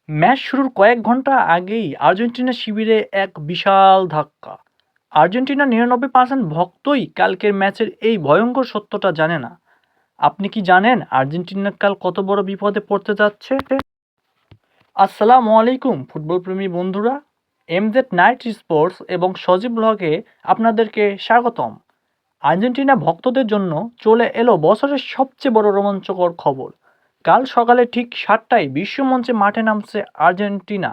Match শুরুর কয়েক ঘন্টা আগেই আর্জেন্টিনা শিবিরে এক বিশাল ধাক্কা। আর্জেন্টিনার ৯৯% ভক্তই কালকের ম্যাচের এই ভয়ঙ্কর সত্যটা জানে না। আপনি কি জানেন আর্জেন্টিনা কাল কত বড় বিপদে পড়তে যাচ্ছে? আসসালামু আলাইকুম ফুটবল প্রেমী বন্ধুরা, এমজেড নাইট স্পোর্টস এবং সজীব ব্লগে আপনাদেরকে স্বাগতম। আর্জেন্টিনা ভক্তদের জন্য চলে এলো বছরের সবচেয়ে বড় রোমাঞ্চকর খবর। কাল সকালে ঠিক ৭টায় বিশ্বমঞ্চে মাঠে নামছে আর্জেন্টিনা।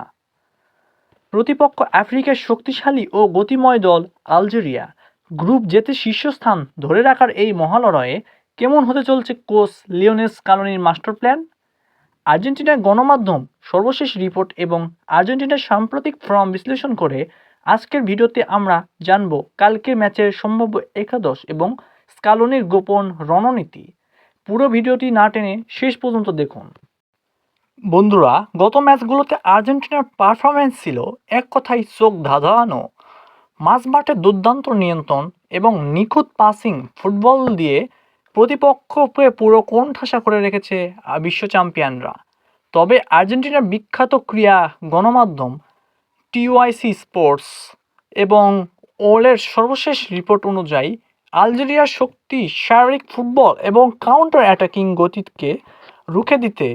প্রতিপক্ষ আফ্রিকার শক্তিশালী ও গতিময় দল আলজেরিয়া। গ্রুপ জেতে শীর্ষস্থান ধরে রাখার এই মহালড়াইয়ে কেমন হতে চলছে কোচ লিওনেল স্কালোনির মাস্টার প্ল্যান? আর্জেন্টিনার গণমাধ্যম সর্বশেষ রিপোর্ট এবং আর্জেন্টিনার সাম্প্রতিক ফর্ম বিশ্লেষণ করে আজকের ভিডিওতে আমরা জানব কালকের ম্যাচের সম্ভাব্য একাদশ এবং স্কালোনির গোপন রণনীতি। পুরো ভিডিওটি না টেনে শেষ পর্যন্ত দেখুন। বন্ধুরা, গত ম্যাচগুলোতে আর্জেন্টিনার পারফরম্যান্স ছিল এক কথায় চোখ ধাঁধানো। মাঝমাঠে দুর্দান্ত নিয়ন্ত্রণ এবং নিখুঁত পাসিং ফুটবল দিয়ে প্রতিপক্ষকে পুরো কোণঠাসা করে রেখেছে বিশ্ব চ্যাম্পিয়নরা। তবে আর্জেন্টিনার বিখ্যাত ক্রীড়া গণমাধ্যম টিওয়াইসি স্পোর্টস এবং ওলের সর্বশেষ রিপোর্ট অনুযায়ী আলজেরিয়ার শক্তি, শারীরিক ফুটবল এবং কাউন্টার অ্যাটাকিং গতিকে রুখে দিতে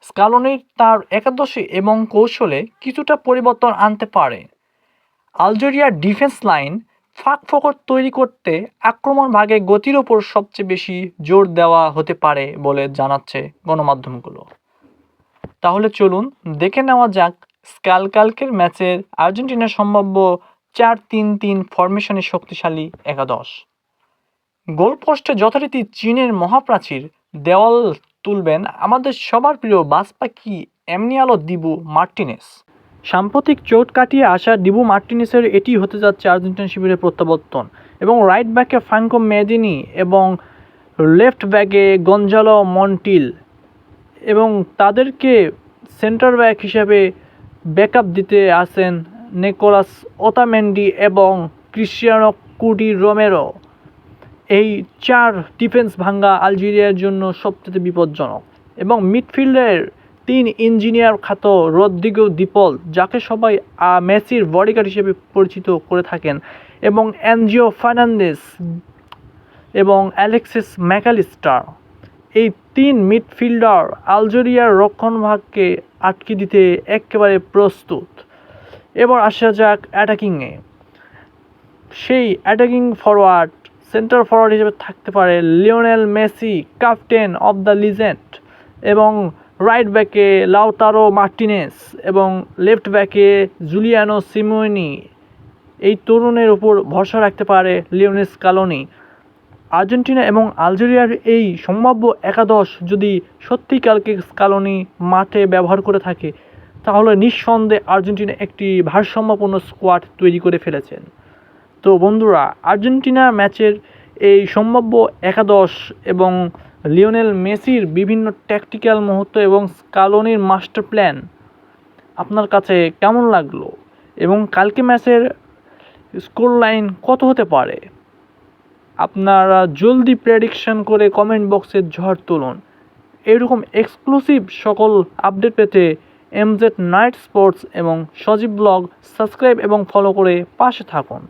স্কালোনির তার একাদশে এবং কৌশলে কিছুটা পরিবর্তন আনতে পারে। আলজেরিয়ার ডিফেন্স লাইন ফাঁক-ফোকর তৈরি করতে আক্রমণ ভাগে গতির ওপর সবচেয়ে বেশি জোর দেওয়া হতে পারে বলে জানাচ্ছে গণমাধ্যমগুলো। তাহলে চলুন দেখে নেওয়া যাক কালকের ম্যাচের আর্জেন্টিনার সম্ভাব্য ৪-৩-৩ ফরমেশনের শক্তিশালী একাদশ। গোলপোস্টে যথারীতি চীনের মহাপ্রাচীর দেওয়াল তুলবেন আমাদের সবার প্রিয় বাজ পাখি এমনিয়ালো দিবু মার্টিনেস। সাম্প্রতিক চোট কাটিয়ে আসা দিবু মার্টিনেসের এটি হতে যাচ্ছে আর্জেন্টিনা শিবিরের প্রত্যাবর্তন। এবং রাইট ব্যাকে ফ্রাঙ্কো মেদিনি এবং লেফট ব্যাকে গঞ্জালো মন্টিল, এবং তাদেরকে সেন্টার ব্যাক হিসেবে ব্যাকআপ দিতে আসেন নিকোলাস ওতামেন্ডি এবং ক্রিস্টিয়ানো কুটি রোমেরো। এই চার ডিফেন্স ভাঙ্গা আলজেরিয়ার জন্য সবচেয়ে বিপজ্জনক। এবং মিডফিল্ডের ৩ ইঞ্জিনিয়ার খ্যাত রদ্রিগো দিপল, যাকে সবাই মেসির বডিগার্ড হিসেবে পরিচিত করে থাকেন, এবং এনজিও ফার্নান্দেস এবং অ্যালেক্সিস ম্যাকালিস্টার। এই ৩ মিডফিল্ডার আলজেরিয়ার রক্ষণভাগকে আটকে দিতে একেবারে প্রস্তুত। এবার আসা যাক অ্যাটাকিংয়ে। সেই অ্যাটাকিং ফরওয়ার্ড, সেন্টার ফরওয়ার্ড হিসেবে থাকতে পারে Lionel Messi, captain of the legend, এবং রাইট ব্যাকে লাউতারো মার্টিনেস, এবং লেফট ব্যাকে জুলিয়ানো সিমোনি। এই তরুণের উপর ভরসা রাখতে পারে লিওনেল স্কালোনি। আর্জেন্টিনা এবং আলজেরিয়ার এই সম্ভাব্য একাদশ যদি সত্যি কালকে স্কালোনি মাঠে ব্যবহার করে থাকে, তাহলে নিঃসন্দেহে আর্জেন্টিনা একটি ভারসাম্যপূর্ণ স্কোয়াড তৈরি করে ফেলেছেন। তো বন্ধুরা, আর্জেন্টিনা ম্যাচের এই সম্ভাব্য একাদশ এবং লিওনেল মেসির বিভিন্ন ট্যাকটিক্যাল মুহূর্ত এবং স্কালোনির মাস্টার প্ল্যান আপনার কাছে কেমন লাগলো? এবং কালকে ম্যাচের স্কোর লাইন কত হতে পারে? আপনারা জলদি প্রেডিকশন করে কমেন্ট বক্সে ঝড় তুলুন। এরকম এক্সক্লুসিভ সকল আপডেট পেতে এমজেড নাইট স্পোর্টস এবং সজীব ব্লগ সাবস্ক্রাইব এবং ফলো করে পাশে থাকুন।